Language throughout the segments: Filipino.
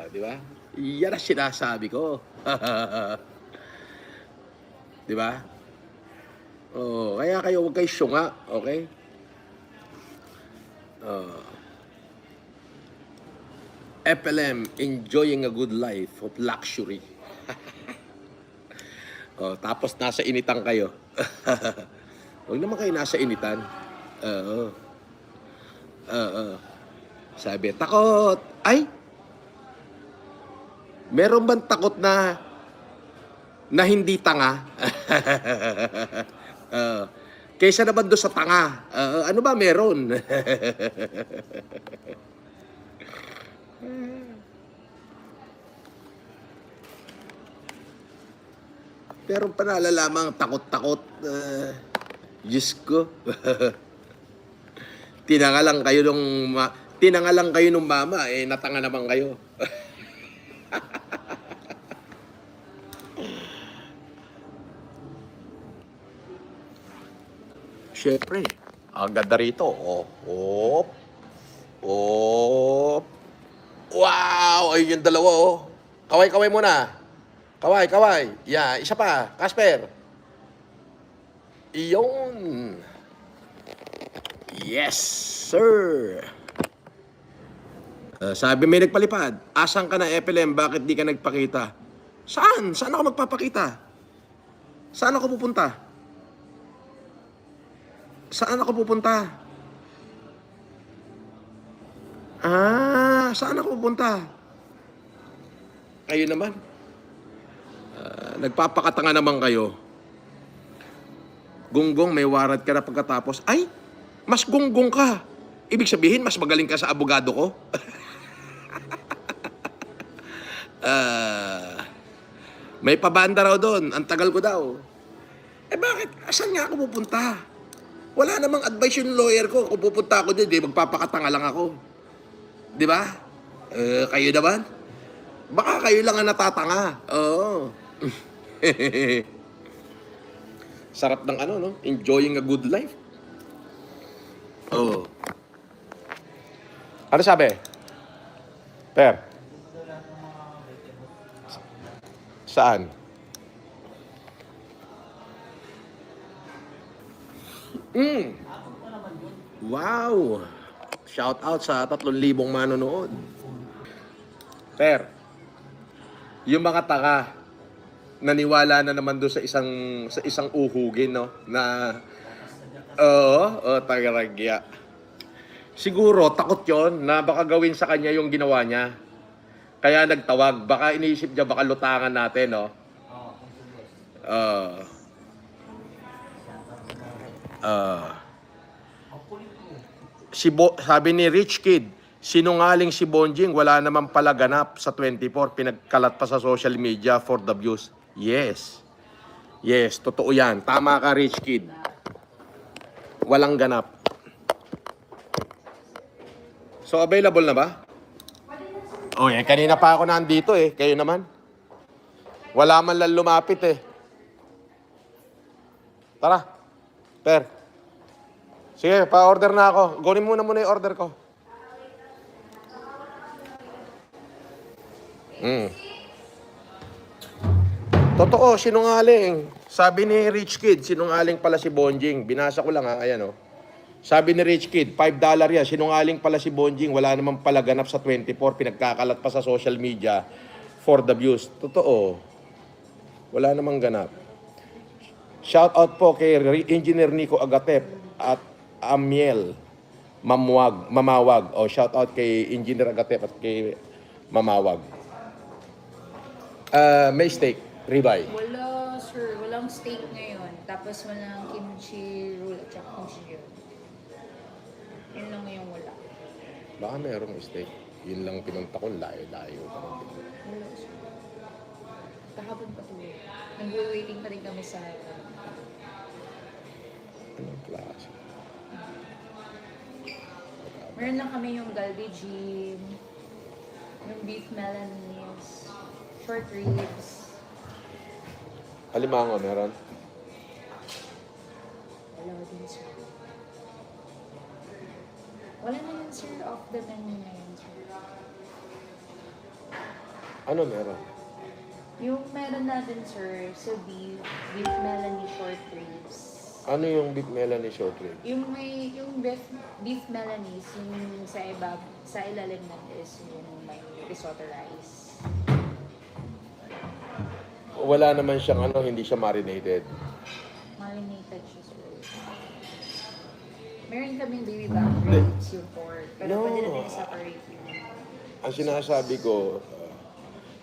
Di ba? Yan ang sinasabi ko. Di ba? Oh, kaya kayo huwag kayo syunga, okay? FLM, enjoying a good life of luxury. Oh, tapos nasa initan kayo. Huwag naman kayo nasa initan. Oo. Oo. Sabi, takot. Ay, meron bang takot na hindi tanga? Kaysa naman doon sa tanga. Ano ba meron? Pero pa nalalamang takot-takot. Diyos ko. Tinanga lang kayo tinanga lang kayo nung mama, natanga naman kayo. Siyempre, ang ganda rito. Oh. Wow! Ayun yung dalawa, oh. Kaway-kaway muna. Kaway. Yeah, isa pa. Casper. Iyon. Yes, sir. Sabi may nagpalipad. Asan ka na, FLM? Bakit di ka nagpakita? Saan? Saan ako magpapakita? Saan ako pupunta? Saan ako pupunta? Saan ako pupunta? Kayo naman. Nagpapakatanga naman kayo. Gunggong, may warrant ka na pagkatapos. Ay, mas gunggong ka. Ibig sabihin, mas magaling ka sa abogado ko. May pabanda raw doon. Ang tagal ko daw. Bakit? Asan nga ako pupunta? Wala namang advice yung lawyer ko. Kung pupunta ako doon, magpapakatanga lang ako. Di ba? Kayo naman? Baka kayo lang ang natatanga. Oo. Sarap ng no? Enjoying a good life. Oo. Ano sabi? Per? Saan? Wow! Shout out sa 3,000 manonood. Per, yung mga taka, naniwala na naman doon sa isang uhugin, no? Na, tagaragya. Siguro, takot yon na baka gawin sa kanya yung ginawa niya. Kaya nagtawag. Baka iniisip niya, baka lutangan natin, no? Sabi ni Rich Kid, sinungaling si Bonjing, wala naman pala ganap sa 24, pinagkalat pa sa social media for the views. Yes. Yes, totoo yan. Tama ka, Rich Kid. Walang ganap. So, available na ba? Kanina pa ako nandito Kayo naman? Wala man lang lumapit Tara. Per. Sige, pa-order na ako. Kunin muna yung order ko. Totoo, sinungaling. Sabi ni Rich Kid, sinungaling pala si Bonjing. Binasa ko lang ayan Sabi ni Rich Kid, $5 yan. Sinungaling pala si Bonjing. Wala naman pala ganap sa 24. Pinagkakalat pa sa social media for the views. Totoo. Wala namang ganap. Shout out po kay Engineer Nico Agatep at Amiel Mamawag. Shout out kay Engineer Agatep at kay Mamawag. May steak, ribeye. Wala, sir. Walang steak ngayon. Tapos walang kimchi roll at saka kimchi roll. Yun lang yung wala. Baka merong steak. Yun lang pinunta ko, layo-layo. Wala, sir. Kahapon pa tuloy. Nag-waiting pa rin kami sa... Anong klase? Meron lang kami yung galbi gym, yung beef Milanese, short ribs. Alimango meron? Wala din, sir. Wala na yun, sir. Off the menu na yun, sir. Ano meron? Yung meron natin, sir, sa beef Melanie short ribs. Ano yung beef Melanie short rib? Yung beef Melanie, yung sa ilalim nun is yung may risotto rice. Wala naman siyang ano, hindi siya marinated. Marinated siya, sir. Meron kaming baby back ribs, yung pork. Pero No. pwede natin i-separate yung... Ang sinasabi ko,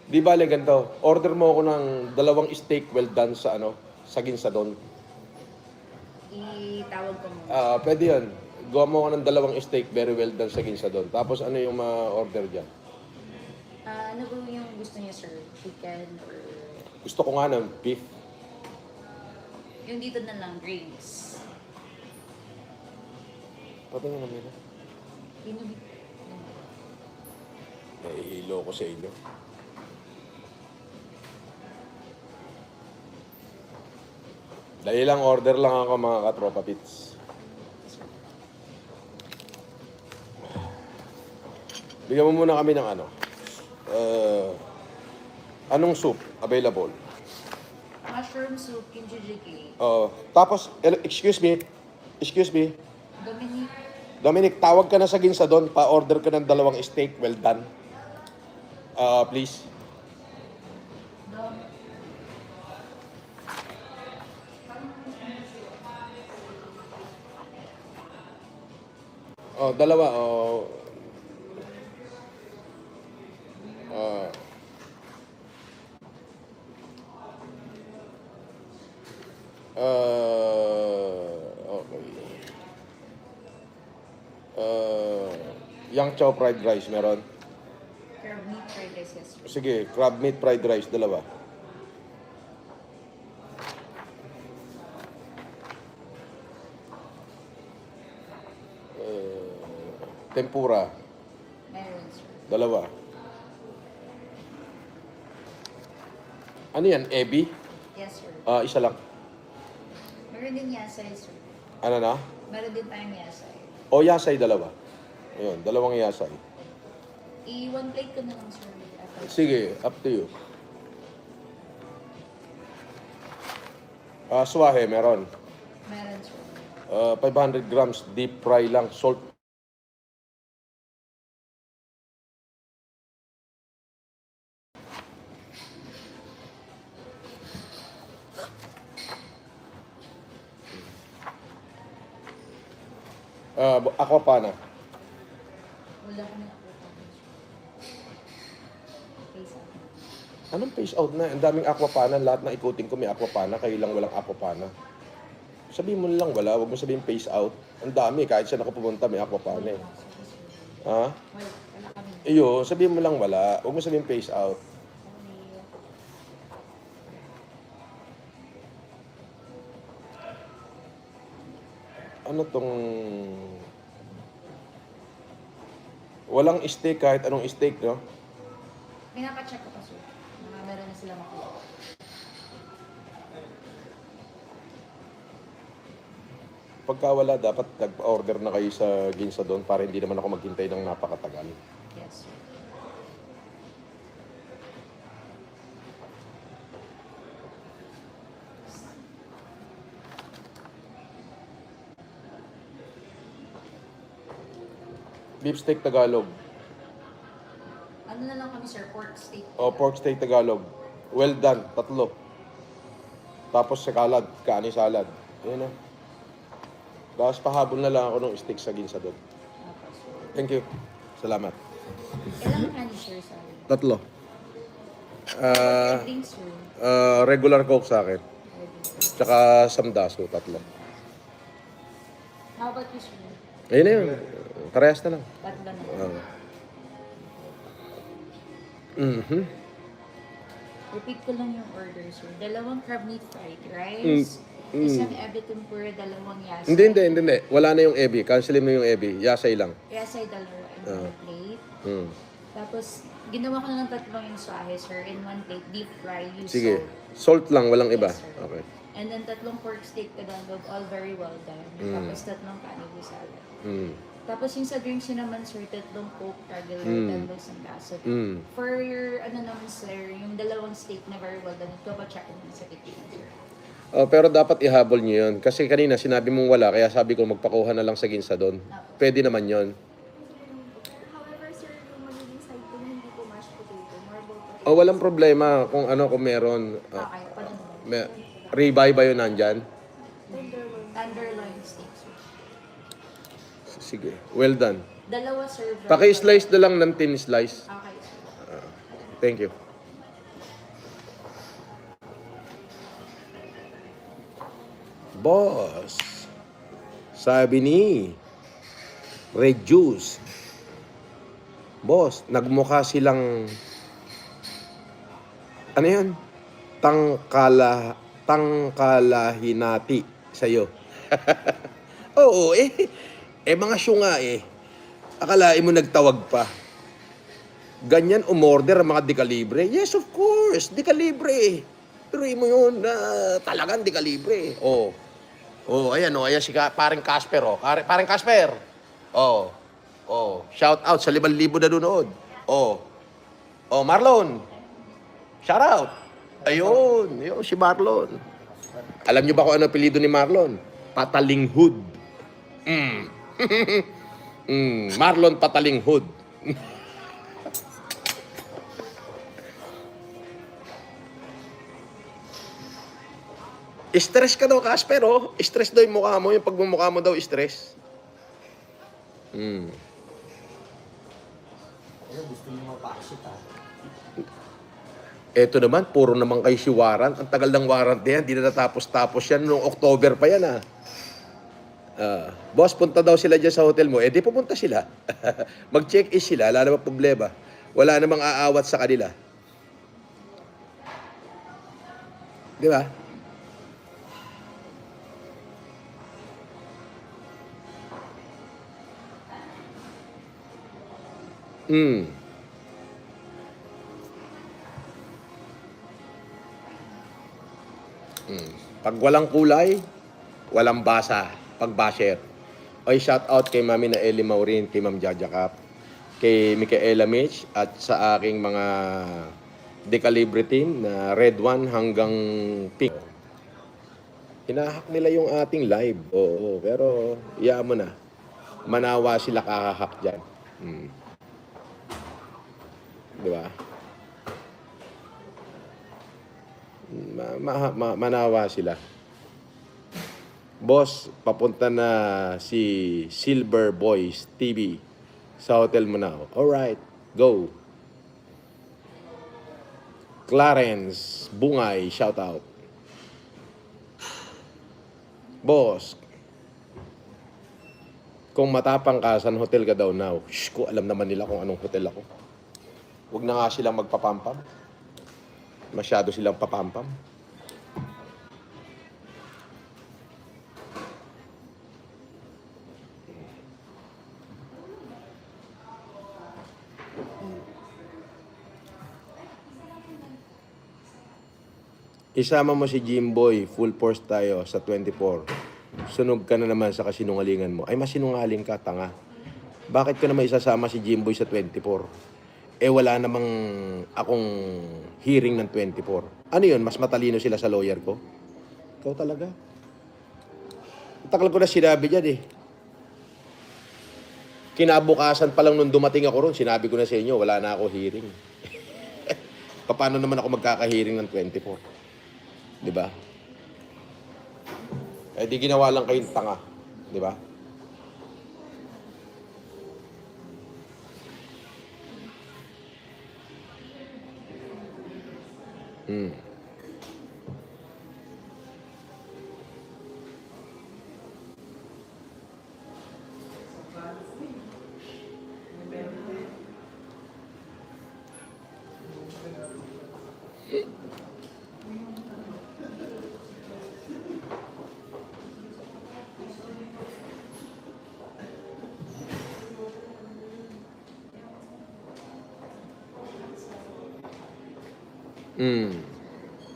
di bale ganito, order mo ako ng 2 steak well done sa ano, sa Ginsadon. Itawag ko muna. Pwede yan. Gawa mo ako ng 2 steak very well done sa Ginsadon. Tapos ano yung ma-order dyan? Ano ba yung gusto niya, sir? Chicken or... Gusto ko nga ng beef. Yung dito na lang, drinks. Pati nga naman. Yung Nahihilo ko sa inyo. Dahil lang order lang ako mga katropa pits. Bigyan mo muna kami ng ano. Anong soup available? mushroom soup, kimchi jjigae. Tapos, excuse me. Dominic, Dominic, tawag ka na sa Ginsadon. Pa-order ka ng 2 steak well done. Please. Dom, Dalawa. Okay. Yang chow fried rice meron? crab meat fried rice, yes, sir. Sige, crab meat fried rice, 2. Tempura, Meron, sir. 2. Ano yan, ebi? Yes, sir. Isa lang. Meron din yasay, sir. Ano na? Meron din tayong yasay. O yasay, 2. Ayun, 2 yasay. I-one plate ko na lang, sir. After. Sige, up to you. Swahe, meron. Meron, sir. 500 grams, deep fry lang, salt. Aquapana. Wala ko na ako. Face out. Anong face out na? Ang daming aquapana. Lahat ng ikutin ko may aquapana. Kayo lang walang aquapana. Sabihin mo lang wala. Huwag mo sabihin face out. Ang dami. Kahit saan ako pumunta may aquapana eh. Ha? Wala kami. Iyo, sabihin mo lang wala. Huwag mo sabihin face out. Ano tong... Walang steak kahit anong steak, no? Pinapacheck ko pa, sir. Meron na sila makuha. Pagka wala, dapat nag-order na kayo sa Ginsadon para hindi naman ako maghintay ng napakatagal. Yes, sir. Beef steak Tagalog. Ano na lang kami, sir? Pork steak. O pork steak Tagalog. Well done, 3. Tapos sa salad, kaani salad. Ayun na. Tapos pahabol na lang ako ng steak sa Ginsadon. Opo, sir. Thank you. Salamat. Ilang honey, sir? Sorry. 3. Drinks, sir. Regular Coke sa akin. Ready. Tsaka samdaso, 3. How about you, sir? Ayun na yun. Parehas na lang. Tatlo na. Repeat ko lang yung order, sir. 2 crab meat fried rice, isang ebi tempura, 2 yasay. Hindi. Wala na yung ebi. Cancelin mo yung ebi. Yasay lang. Yasay 2 in 1 plate. Mm. Tapos, ginawa ko na ng 3 yung swahe, sir. In 1 plate, deep fry, use Sige. salt. Salt lang, walang iba. Yes, sir. Okay. And then 3 pork steak Tagalog, all very well done. Tapos 3 cannibal salad. Mm. Tapos yung sa drinks nyo naman, sir, tatlong Coke, Target Light, and isang gaso. For your, ano naman, sir, yung dalawang steak na very well done, ito pa check in sa kitchen, sir. Oh, pero dapat ihabol niyo yun. Kasi kanina sinabi mong wala, kaya sabi ko magpakuha na lang sa ginsa doon. Pwede naman yon. However, sir, yung magiging side po hindi po mashed potato, marble potato. Oh, walang problema kung ano, kung meron. Okay, pa dun. Ribeye ba yun nandyan? Tenderloin steak, sir. Sige, well done. Dalawa, sir. Paki-slice na lang ng thin slice. Okay, sir. Thank you. Boss, sabi ni Red Juice, boss, nagmukha silang, ano yun? Tangkalahinati sa'yo. Oo, mga syunga Akalain mo nagtawag pa. Ganyan umorder ang mga dekalibre? Yes, of course, dekalibre. Pero mo yun, talagang dekalibre. Ayan si paring Casper, Paring Casper. Shout out sa 5,000 na dunood. Marlon. Shout out. Ayun, si Marlon. Alam niyo ba kung ano apelyido ni Marlon? Patalinghud. Marlon Patalinghud. Stress ka daw, Casper, Stress daw yung mukha mo. Yung pagmumukha mo daw, stress. Gusto niyo mapaksit Eto naman, puro naman kay si warrant. Ang tagal ng warrant na yan. Di na natapos-tapos yan. Noong October pa yan, boss, punta daw sila dyan sa hotel mo. Di pupunta sila. Mag-check-in sila. Wala namang problema. Wala namang aawat sa kanila. Di ba? Pag walang kulay, walang basa. Pag basher. Oy, shout out kay Mami na Ellie Maurin, kay Ma'am Jaja Cap, kay Micaela Mitch, at sa aking mga decalibre team na red 1 hanggang pink. Hinahak nila yung ating live. Oo, pero iyaan mo na. Manawa sila kakahak dyan. Di ba? Manawa sila. Boss, papunta na si Silver Boys TV sa hotel mo na. Alright, go. Clarence Bungay, shout out. Boss, kung matapang ka, saan hotel ka daw now? Shh, ko alam naman nila kung anong hotel ako. Huwag na nga silang magpapampam. Masyado silang papampam. Isama mo si Jimboy, full force tayo sa 24. Sunog ka na naman sa kasinungalingan mo. Ay, masinungaling ka, tanga. Bakit ko naman isasama si Jimboy sa 24? Wala namang akong hearing ng 24. Ano yun? Mas matalino sila sa lawyer ko? Ikaw talaga. Takal ko na sinabi dyan Kinabukasan pa lang nung dumating ako ron, sinabi ko na sa inyo, wala na ako hearing. Paano naman ako magkaka-hearing ng 24? Di ba? Di ginawa lang kayong tanga. Di ba?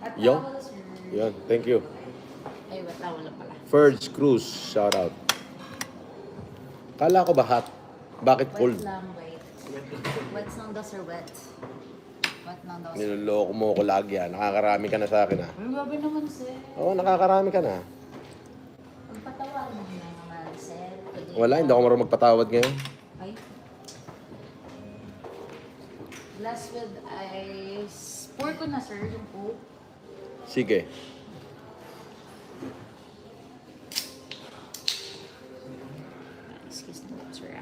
At Yo. towel, sir. Yan, thank you. Ay, towel lang pala. Ferds Cruz, shout out. Kala ko ba hot? Bakit cold? Wet lang, wait. Wet lang daw, sir, wet. Wet lang daw, sir. Niloloko mo ko lagi ah. Nakakarami ka na sa akin ah. Ay, grabe naman, sir. Oo, nakakarami ka na. Magpatawarin mo na naman, sir. Pwede Wala, hindi ako marunong magpatawad ngayon. Ay. Glass with ice. Pour ko na, sir, yung Coke. Sige. Excuse me, sir.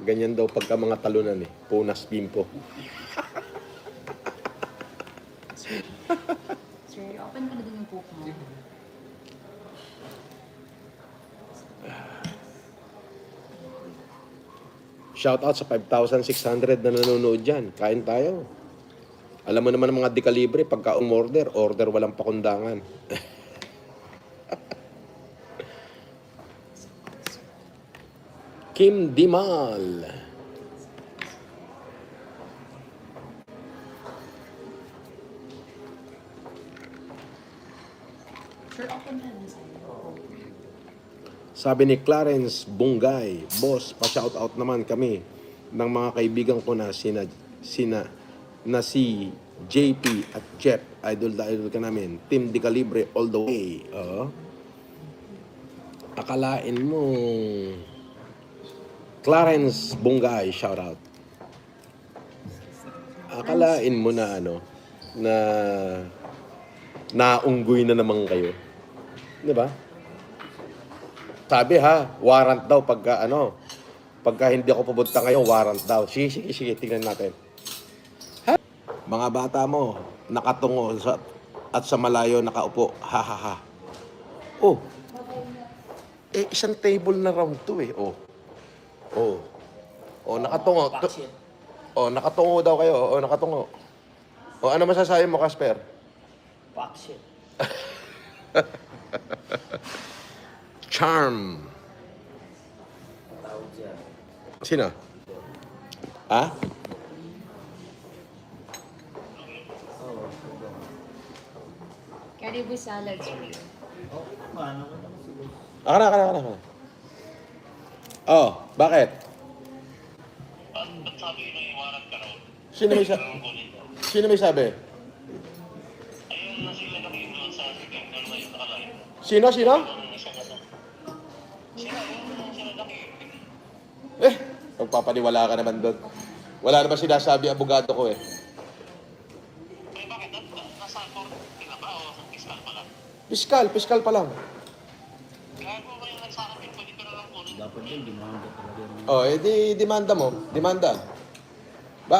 Ganyan daw pagka mga talunan eh. Punas bimpo. Sir, open ko na din yung Coke mo. Shoutout sa 5,600 na nanonood dyan. Kain tayo. Alam mo naman ang mga dekalibre, pagka umorder, order walang pakundangan. Kim Dimal. Sir, open na din, sir. Sabi ni Clarence Bungay, boss, pa-shoutout naman kami ng mga kaibigan ko na na si JP at Jeff. Idol na idol ka namin. Team Di Calibre all the way. Akalain mo Clarence Bungay, shoutout. Akalain mo na na naunggoy na naman kayo. 'Di ba? Sabi ha, warrant daw pagka hindi ako pupunta ngayon, warrant daw. Sige, tingnan natin. Ha? Mga bata mo, nakatungo at sa malayo nakaupo. Ha ha ha. Oh. Isang table na round to eh. Nakatungo. Nakatungo daw kayo. Nakatungo. Ano masasabi mo, Casper? Baksit. Charm. Tawag siya. Sino? Ha? Caribou salad, sir. Oh, ano ko naman siguro. Kana. Oh, bakit? Ba't sabi mo yung warrant ka raw? Sino may sabi? Ayun na sila nakikinuha sa akin. Ano ngayon nakalain? Sino? Ang isang ano? Sila, yung sila nakikinuha. Magpapaniwala ka naman doon. Wala naman sinasabi abogado ko eh. Eh bakit? Nasa korte ka ba o sa fiscal pa lang? Piskal pa lang. Kaya kung kayo nagsakapin, pwede ka na lang kunin. Dapat yun, demanda talaga yun. Demanda mo. Demanda.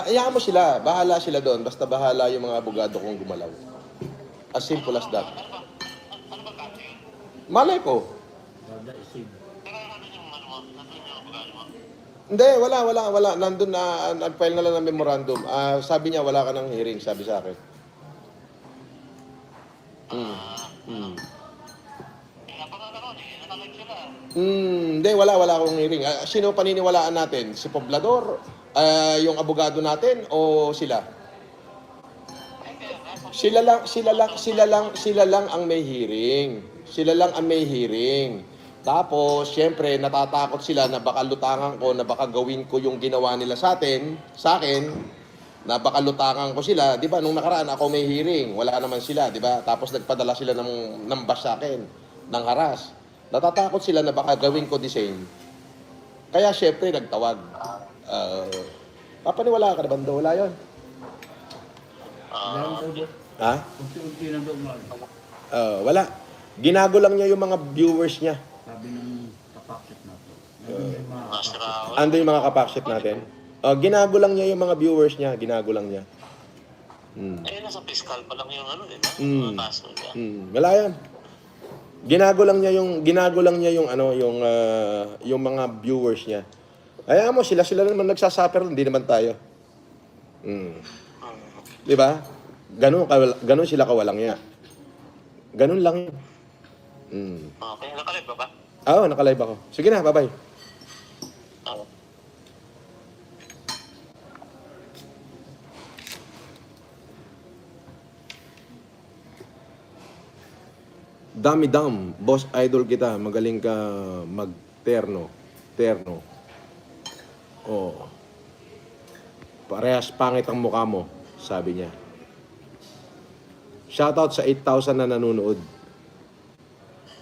Iyaan mo sila. Bahala sila doon. Basta bahala yung mga abogado kong gumalaw. As simple as that. Ano ba kaso yun? Malay ko. Bada isig. Pero ano yung ano mo? Nandun yung abogado mo? Hindi, wala. Nandun na, nag-file na lang ng memorandum. Sabi niya, wala ka ng hearing, sabi sa akin. Eh, napakakaroon eh. Natalag sila. Hindi, wala akong hearing. Sino paniniwalaan natin? Si Poblador? Yung abogado natin? O sila? Sila lang ang may hearing. Sila lang ang may hearing. Tapos, syempre, natatakot sila na baka lutangan ko, na baka gawin ko yung ginawa nila sa akin, na baka lutangan ko sila. Di ba, nung nakaraan ako may hearing, wala naman sila, di ba? Tapos nagpadala sila ng bash sa akin, ng haras. Natatakot sila na baka gawin ko the same. Kaya, syempre, nagtawag. Papaniwala ka na bando? Wala yun. Ilan daw ba? Ha? Unti-unti lang daw mga. Wala. Ginago lang niya yung mga viewers niya. Sabi ng kapaksit na to. Nandun yung mga Nasira kapaksit. ako. Ando yung mga kapakship natin. Ginago lang niya yung mga viewers niya. Ginago lang niya. Eh, nasa fiscal pa lang yung ano, di ba? Mm. Mga kaso niya. Wala yan. Ginago lang niya yung yung mga viewers niya. Kaya mo, sila naman nagsasuffer, hindi naman tayo. Di ba? Ganun sila kawalang niya. Ganun lang yun. Okay, nakalive ba ba? Oo, nakalive ako. Sige na, bye-bye. Oo. Dami dam, boss idol kita, magaling ka magterno. Terno. Oh. Parehas pangit ang mukha mo, sabi niya. Shoutout sa 8,000 na nanonood.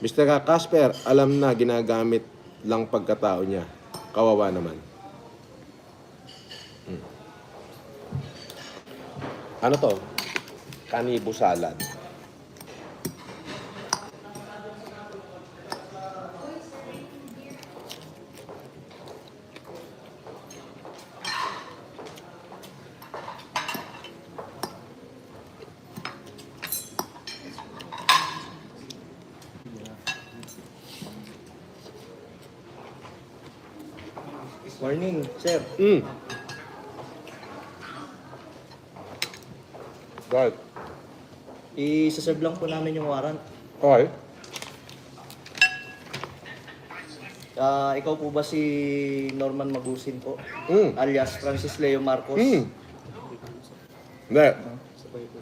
Mr. Casper, alam na ginagamit lang pagkatao niya. Kawawa naman. Ano to? Kanibo salad. Morning, sir. Right. I-serve lang po namin yung warrant. Okay. Ikaw po ba si Norman Magusin po? Mm. Alias Francis Leo Marcos? Mm. Hindi. Sabay po.